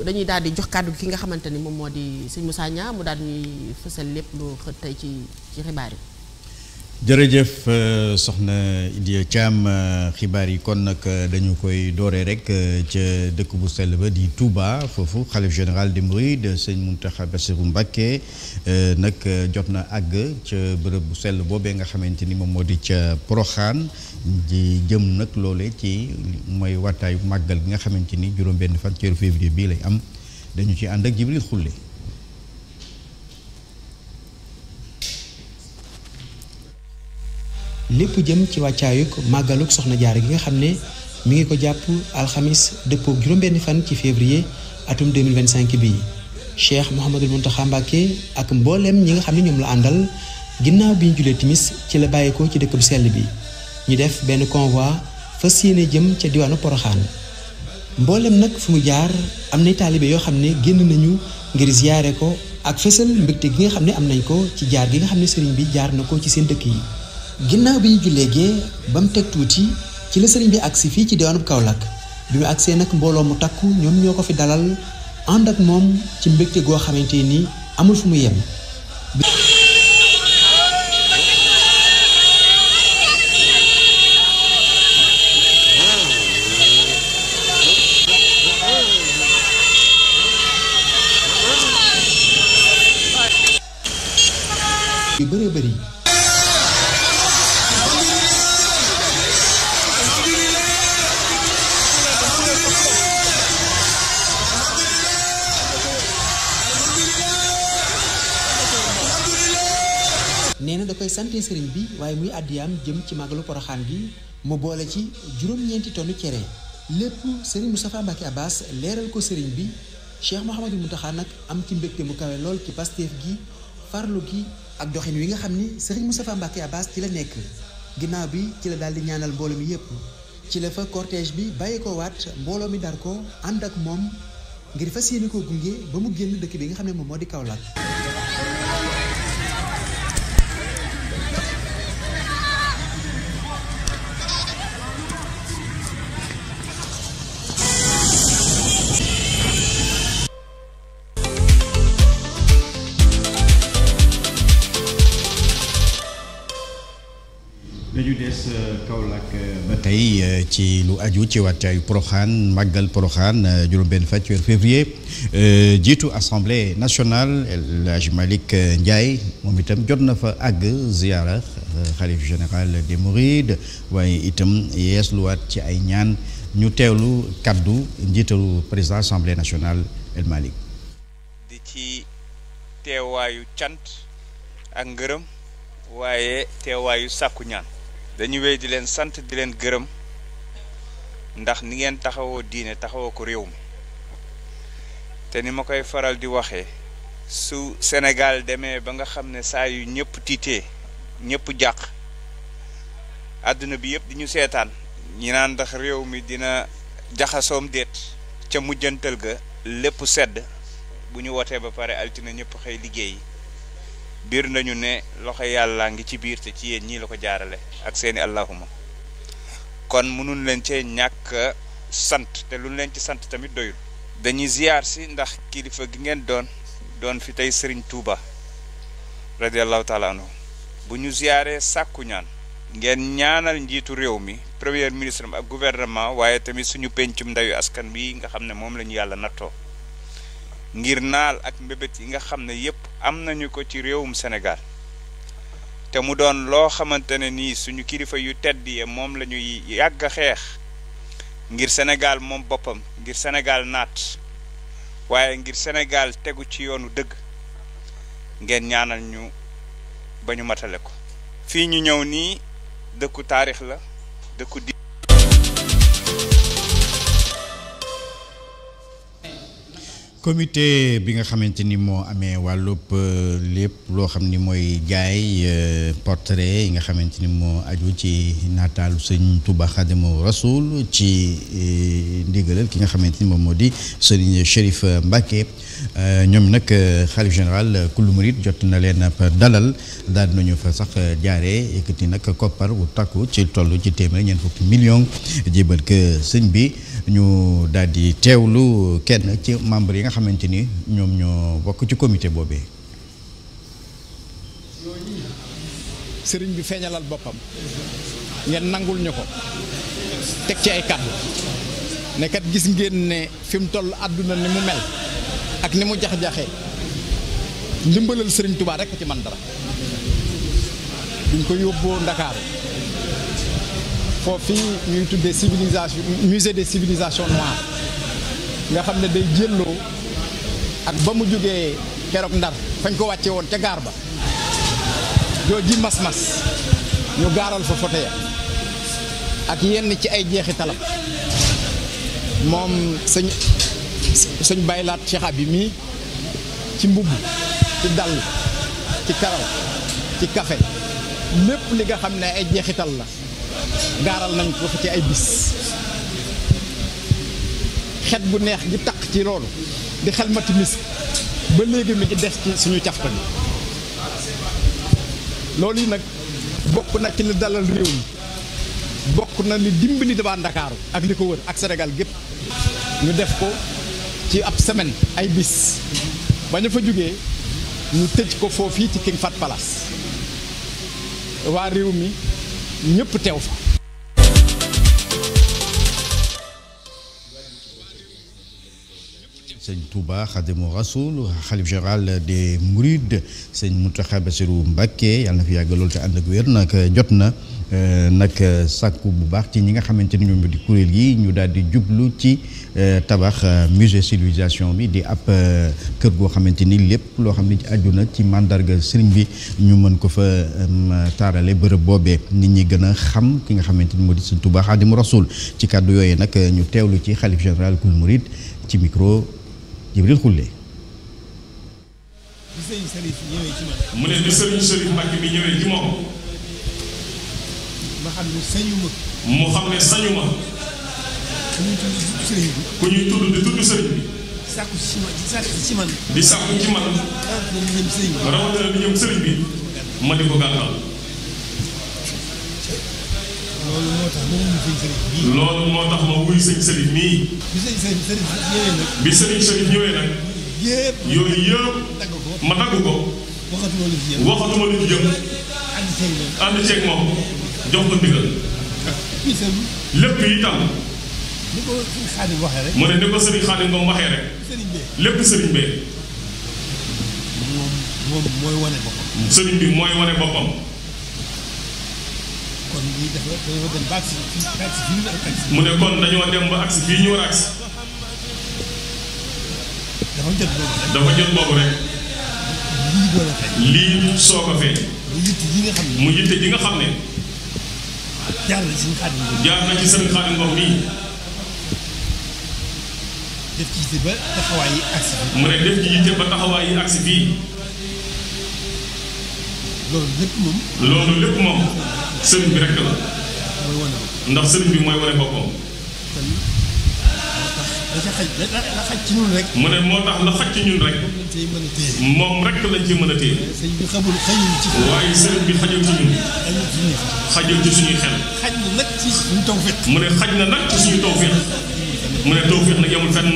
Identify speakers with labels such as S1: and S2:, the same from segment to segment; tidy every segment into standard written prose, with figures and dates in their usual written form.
S1: dañuy daal di jox kàddu ki nga xamante ni moom moo di sëñ Moussa Niang mu daal ñuy fësal lépp lu xët tey ci xibaar yi.
S2: jërëjëf soxna Idia Thiam xibaar yi kon nag dañu koy dooree rek ca dëkk bu sell ba di Touba foofu xalif général des Mourides sëñ Mountakha Bassirou Mbacké nag jot na àgg ca bërëb bu sell boobee nga xamante ni moom moo di ca Porokhane di jëm nag loole ci mooy wattaayu màggal gi nga xamante ni juróom-benn fan ci weeru février bii lay am dañu ci ànd ak Jibril Xulle.
S3: lépp jëm ci wàccaayug màggalug soxna jaara gi nga xam ne mi ngi ko jàpp alxamis dëppook juróom-benni fan ci février atum 2025 bii Cheikh Mouhamadul Mountakha Mbacké ak mbooleem ñi nga xam ne ñoom la àndal ginnaaw bi ñu julee timis ci la bàyyeekoo ci dëkk bu sell bi ñu def benn convoi fas yéene jëm ca diwaanu Porokhane mbooleem nag fu mu jaar am na taalibe yoo xam ne génn nañu ngir ziyaare ko ak fësal mbégte gi nga xam ne am nañ ko ci jaar gi nga xam ne sëriñ bi jaar na ko ci seen dëkk yi. ginnaaw bi ñu jullee gee ba mu teg tuuti ci la sëriñ bi agsi fii ci diwaanub Kaolack bi mu agsee nag mbooloo mu takku ñoom ñoo ko fi dalal ànd ak moom ci mbégte goo xamante ni amul fu mu yem. yu bëree bëri. nee na da koy sante sëriñ bi waaye muy àddiyaam jëm ci màggalu Porokhane gi mu boole ci juróom-ñeenti tonnu cere lépp sëriñ Moustapha Mbacké Abbas leeral ko sëriñ bi Cheikh Mouhamadou Mountakha nag am ci mbégte mu kawe lool ci Pastef gi farlu gi ak doxin wi nga xam ni sëriñ Moustapha Mbacké Abbas ci la nekk ginnaaw bi ci la daal di ñaanal mbooloo mi yépp ci la fa cortège bi bàyyi ko waat mbooloo mi dar ko ànd ak moom ngir fas yéene koo gunge ba mu génn dëkk bi nga xam ne moom moo di Kaolack.
S2: dañu des Kaolack ba tey ci lu aju ci wàccaayu Porokhane màggal Porokhane juróom-benn fan ci weeru février jiitu assemblée nationale El Hadj Malick Ndiaye moom itam jot na fa àgg ziyaara xalif général des Mourides waaye itam yeesluwaat ci ay ñaan ñu teewlu kaddu njiitalu président assemblée nationale El Malick.
S4: di ci teewaayu cant ak ngërëm waaye teewaayu sàkku ñaan. dañu wéy di leen sant di leen gërëm ndax ni ngeen taxawoo diine taxawoo ko réew mi te ni ma koy faral di waxee su Sénégal demee ba nga xam ne saa yu ñëpp tiitee ñëpp jàq àdduna bi yëpp di ñu seetaan ñi naan ndax réew mi dina jaxasoom déet ca mujjantal ga lépp sedd bu ñu wotee ba pare altine ñëpp xëy liggéey biir nañu ne loxo yàlla ngi ci biir te ci yéen ñii la ko jaarale ak seeni allahuma kon mënuñ leen cee ñàkk sant te luñ leen ci sant tamit doyul dañuy ziyaar si ndax kilifa gi ngeen doon fi tey Serigne Touba radiallahu taala anhu bu ñu ziyaaree sàkku ñaan ngeen ñaanal njiitu réew mi premier ministre ak gouvernement waaye tamit suñu pencum ndawi askan bi nga xam ne moom la ñu yàlla nattoo ngir naal ak mbébét yi nga xam ne yépp am nañu ko ci réewum Sénégal te mu doon loo xamante ne nii suñu kilifa yu tedd yi moom la ñuy yàgg a xeex ngir Sénégal moom boppam ngir Sénégal naat waaye ngir Sénégal tegu ci yoonu dëgg ngeen ñaanal ñu ba ñu matale ko. fii ñu ñëw nii dëkku taarix la dëkku di
S2: comité bi nga xamante ni moo amee wàllub lépp loo xam ni mooy jaay portrait yi nga xamante ni moo aju ci nataalu sëñ Touba Xaadimu Rasuul ci ndigalal ki nga xamante ni moom moo di Serigne Chérif Mbacké ñoom nag xalif général kullu murid jot na leen dalal daal nañu fa sax jaaree yëkkati nag koppar bu takku ci toll ci téeméer ñeent fukki millions jébal ko sëñ bi ñu daal di teewlu kenn ci membre yi nga xamante ni ñoom ñoo bokk ci comité boobee.
S5: sëriñ bi feeñalal boppam ngeen nangul ñu ko teg ci ay kàddu ne kat gis ngeen ne fi mu toll àdduna ni mu mel ak ni mu jax-jaxee ndimbalal sëriñ Touba rekk ci man dara duñ ko yóbboo Ndakaaru foofu ñuy tuddee civilisation musée des civilisations noires nga xam ne day jëlloo ak ba mu jógee keroog Ndar fañ ko wàcce woon ca gaar ba jooji mas-mas ñu gaaral fa photo ya ak yenn ci ay jeexitalam moom sëñ baylaat Cheikh bi mii ci mbubb ci dàll ci karaw ci kafe lépp li nga xam ne ay jeexital la gaaral nañ ko fa ci ay bis xet bu neex gi taq ci loolu di xel mati mis ba léegi mi ngi des ci suñu cafka bi loolu yi nag bokk na ci li dalal réew mi bokk na li dimbali waa Ndakaaru ak li ko wër ak Sénégal gépp ñu def ko ci ab semaine ay bis ba ñu fa jógee ñu tëj ko foofii ci King Fahd Palace waa réew mi ñëpp teew fa.
S2: sëñ Touba Khadimou Rassoul xalif général des Mourides sëñ Mountakha Bassirou Mbacké yàlla na fi yàgg loolu te ànd ak wér nag jot na nag sàkku bu baax ci ñi nga xamante ni ñoom di kuréel yi ñu daal di jublu ci tabax musée civilisation bi di ab kër goo xamante ni lépp loo xam ne ci aju na ci mandarga sëriñ bi ñu mën ko fa taarale bërëb boobee nit ñi gën a xam ki nga xamante ni moo di sëñ Touba Khadimou Rassoul ci kàddu yooyu nag ñu teewlu ci xalif général kul Mouride ci micro Jibril Xulle.
S6: mu ne bi sëriñ Sërif Mbàkke bi ñëwee ci moom.
S7: ma xam ne sañu ma.
S6: mu xam ne sañu ma. ku ñuy tudd di tudd sëriñ bi.
S7: sàkku ci man.
S6: di sàkku ci man. rawatina di ñëw sëriñ bi. ma di ko gàttal. loolu moo tax ma wuy sëñ Sërif mii. bi sëriñ Sërif ñëwee nag. yooyu yëpp ma dagg ko. waxatuma lu ci jëm. ànd ceeg moom jox ko ndigal. lépp itam. mu ne ni ko sëriñ Xaadim Ngom waxee rek. lépp sëriñ bee.
S7: moom mooy wane boppam.
S6: sëriñ bi mooy wane boppam. mu ne kon dañoo dem ba agsi fii ñu war a agsi. dafa jot boobu rek. lii soog a feeñ. mu yitte ji nga xam ne. jaar na ci sëriñ Xaadim Ngom nii.
S7: def ci yitte ba taxawaay yi agsi fii.
S6: mu ne def ci yitte ba taxawaay yi agsi fii. loolu lépp moom sëriñ bi rekk la. ndax sëriñ bi mooy wane boppam.
S7: la xaj ci ñun rek.
S6: mu ne moo tax la xaj ci ñun rek. moom rek lañ ci mën a téye. waaye sëriñ bi xajul ci ñun. xajul ci suñuy xel.
S7: xaj na nag ci suñu tawfeex.
S6: mu ne xaj na nag ci suñu tawfeex. mu ne tawfeex nag yamul fenn.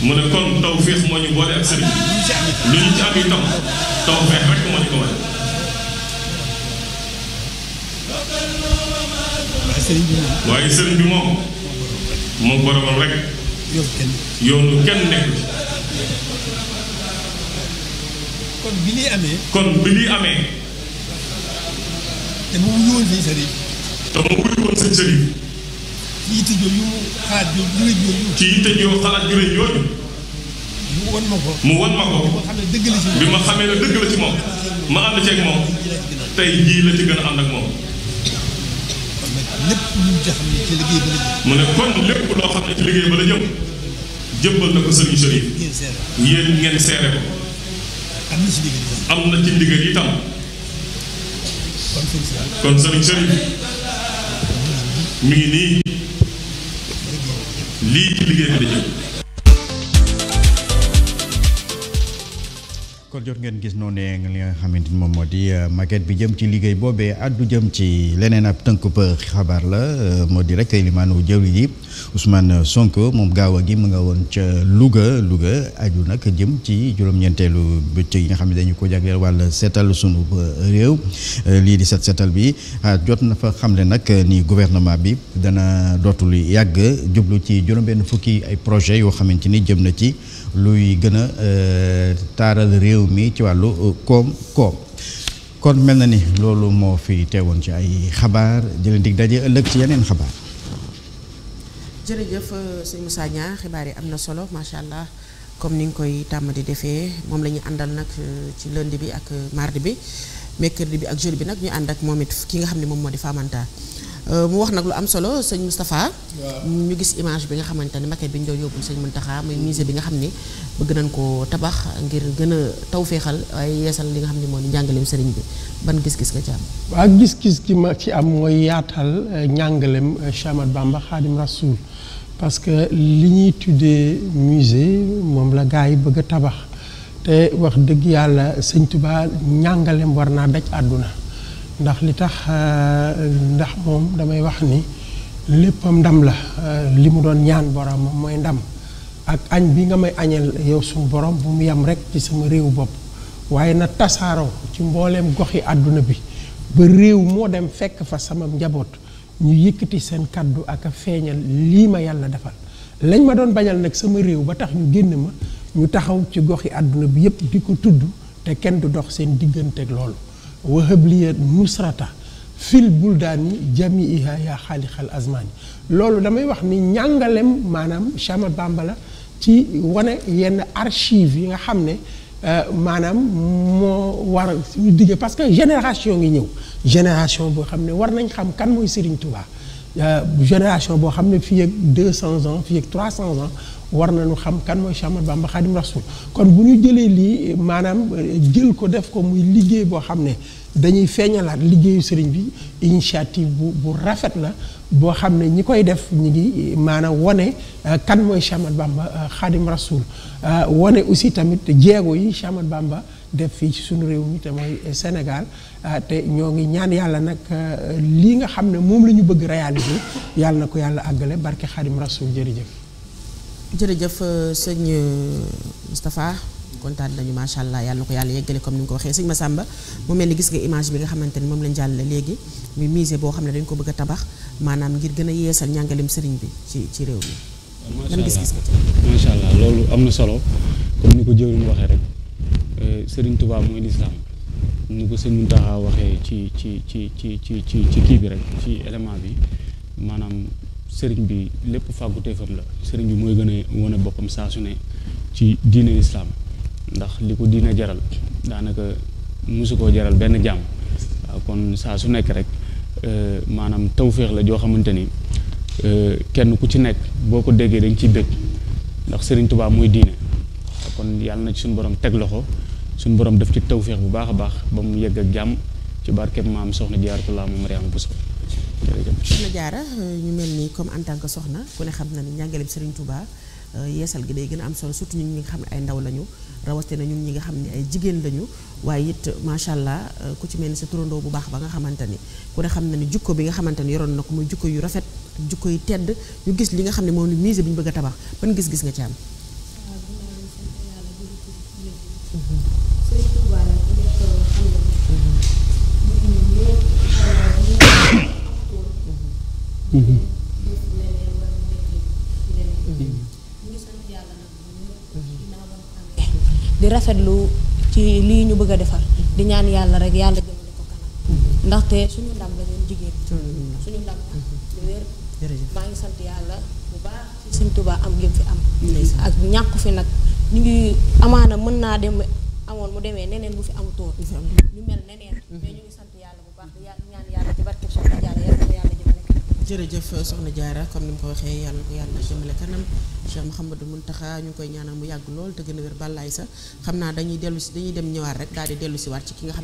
S6: mu ne kon tawfeex moo ñu boole ak sëriñ bi. lu ñu ci am itam tawfeex rek moo ñu ko wane. waaye sëriñ bi moom moom boromam rek. yoonu kenn nekk ci.
S7: kon bi lii amee.
S6: kon bi lii amee.
S7: te mu wuyu woon sëñ Sërif.
S6: te mu wuyu woon sëñ Sërif.
S7: ci yitte jooju xalaat jooju.
S6: ci yitte jooju xalaat ju rëy jooju.
S7: mu won ma ko.
S6: mu won ma ko.
S7: bi ma
S6: xamee ne dëgg la ci moom. ma ànd ceeg moom. tey jii la ci gën a ànd ak moom.
S7: lépp lu ñu xam ne ci liggéey ba la jëm.
S6: mu ne kon lépp loo xam ne ci liggéey ba la jëm. jëbbal na ko sëriñ Sërif. yéen ngeen seere ko. am na ci ndigal itam. kon sëriñ Sërif mi ngi nii. lii ci liggéey bi la jëm.
S2: kon jot ngeen gis noonu ne li nga xamante ni moom moo di maquette bi jëm ci liggéey boobee addu jëm ci leneen ab tënk ba xabaar la moo di rek limaanu jëwri ji Ousmane Sonko moom gaaw a gi mu nga woon ca Louga aju nag jëm ci juróom-ñeenteelu bëccëg yi nga xam ne dañu ko jagleel wàll seetal sunu réew lii di setal bi jot na fa xamle nag ni gouvernement bi dana dootul yàgg jublu ci juróom-benn fukki ay projet yoo xamante ni jëm na ci luy gën a taaral réew mi ci wàllu koom-koom kon mel na ni loolu moo fi teewoon ci ay xabaar jëleen dig daje ëllëg ci yeneen xabaar.
S1: jërëjëf sëñ Moussa Niang xibaar yi am na solo macha allah comme ni nga koy tàmm di defee moom la ñu àndal nag ci lundi bi ak mardi bi mercredi bi ak jeudi bi nag ñu ànd ak moom it ki nga xam ne moom moo di Famanta mu wax nag lu am solo sëñ Moustapha. ñu gis image bi nga xamante ne maquette bi ñu doon yóbbul sëñ Mountakha muy musée bi nga xam ni bëgg nañ ko tabax ngir gën a tawféexal waaye yeesal li nga xam ne moo di njàngaleem sëriñ bi ban gis-gis nga ci am.
S8: waaw gis-gis gi ma ci am mooy yaatal njàngaleem Cheikh Ahmadou Bamba Khadim Rasoul parce que li ñuy tuddee musée moom la gars yi bëgg a tabax te wax dëgg yàlla sëñ Touba njàngaleem war naa daj àdduna. ndax li tax ndax moom damay wax ni léppam ndam la li mu doon ñaan borom mooy ndam ak añ bi nga may añal yow suñu borom bu mu yem rek ci sama réew bopp waaye na tasaaroo ci mbooleem goxi àdduna bi ba réew moo dem fekk fa sama njaboot ñu yëkkati seen kaddu ak a feeñal lii ma yàlla defal lañ ma doon bañal nag sama réew ba tax ñu génn ma ñu taxaw ci goxi àdduna bi yépp di ko tudd te kenn du dox seen digganteeg loolu wahabliya nusrata fil buldaani jamiiha yaa xaalixal azmaani loolu damay wax ni njàngalem maanaam Cheikh Ahmadou Bamba la ci wane yenn archive yi nga xam ne maanaam moo war suñu digge parce que génération ngi ñëw génération boo xam ne war nañ xam kan mooy Serigne Touba génération boo xam ne fii ak 200 ans fii ak 300 ans war nañu xam kan mooy Cheikh Ahmadou Bamba Khadim Rasoul kon bu ñu jëlee lii maanaam jël ko def ko muy liggéey boo xam ne dañuy feeñalaat liggéeyu sëriñ bi initiative bu rafet la boo xam ne ñi koy def ñi ngi maanaam wane kan mooy Cheikh Ahmadou Bamba Khadim Rasoul wane aussi tamit jéego yi Cheikh Ahmadou Bamba def fii ci suñu réew mi te mooy Sénégal te ñoo ngi ñaan yàlla nag lii nga xam ne moom la ñu bëgg réaliser yàlla na ko yàlla àggale barke Khadim Rasoul jërëjëf
S1: sëñ Moustapha kontaan nañu macha allah yàlla na ko yàlla yeggale comme ni nga ko waxee sëñ Massamba mu mel ni gis nga image bi nga xamante ni moom lañ jàllale léegi muy musée boo xam ne dañ ko bëgg a tabax maanaam ngir gën a yeesal njàngaleem sëriñ bi ci réew mi. ban gis-gis nga ci.
S9: macha allah loolu am na solo comme ni ko jëwriñ waxee rek sëriñ Touba mooy lislaam ni ko sëñ Mountakha waxee ci kii bi rek ci élément bi maanaam. sëriñ bi lépp fàgguteefam la sëriñ bi mooy gën a wane boppam saa su ne ci diine lislaam ndax li ko diine jaral daanaka mosu koo jaral benn jàmm waaw kon saa su nekk rek maanaam tawféex la joo xamante ni kenn ku ci nekk boo ko déggee dañ ciy bëgg ndax sëriñ Tuubaa mooy diine kon yàlla na ci suñu borom teg loxo suñu borom def ci tawféex bu baax a baax ba mu yegg ak jàmm ci barkeem maam soxna Jaaratullaahi mu Mariama Bousso.
S1: soxna Jaara ñu mel ni comme en tant que soxna ku ne xam na ni njàngaleem Serigne Touba yeesal gi day gën a am solo surtout ñun ñi nga xam ne ay ndaw lañu rawatina ñun ñi nga xam ne ay jigéen lañu waaye it macha allah ku ci mel ni sa turandoo bu baax ba nga xamante ni ku ne xam na ni jukko bi nga xamante ni yoroon na ko muy jukko yu rafet jukko yu tedd ñu gis li nga xam ne moom ni musée bi ñu bëgg a tabax ban gis-gis nga ci am.
S10: di rafetlu ci lii ñu bëgg a defar di ñaan yàlla rek yàlla jëmale ko kanam ndaxte suñu ndam la ñun jigéen suñu ndam la lu wér maa ngi sant yàlla bu baax ci Sëñ Tuubaa am gi fi am ak ñàkku fi nag ñu ngi amaana mën naa dem amoon mu demee neneen bu fi amutoon ñu mel neneen mais ñu ngi sant yàlla bu baax di ñaan yàlla ci barkeb Soxna Jaara yàlla jëmale kanam
S1: jërëjëf Soxna Jaara comme ni mu ko waxee yàlla ko yàlla jëmale kanam Cheikh Mouhamadou Mountakha ñu ngi koy ñaanal mu yàgg lool te gën a wér bàllaay sa xam naa dañuy dem ñëwaat rek daal di dellu si waat ci ki nga xam ne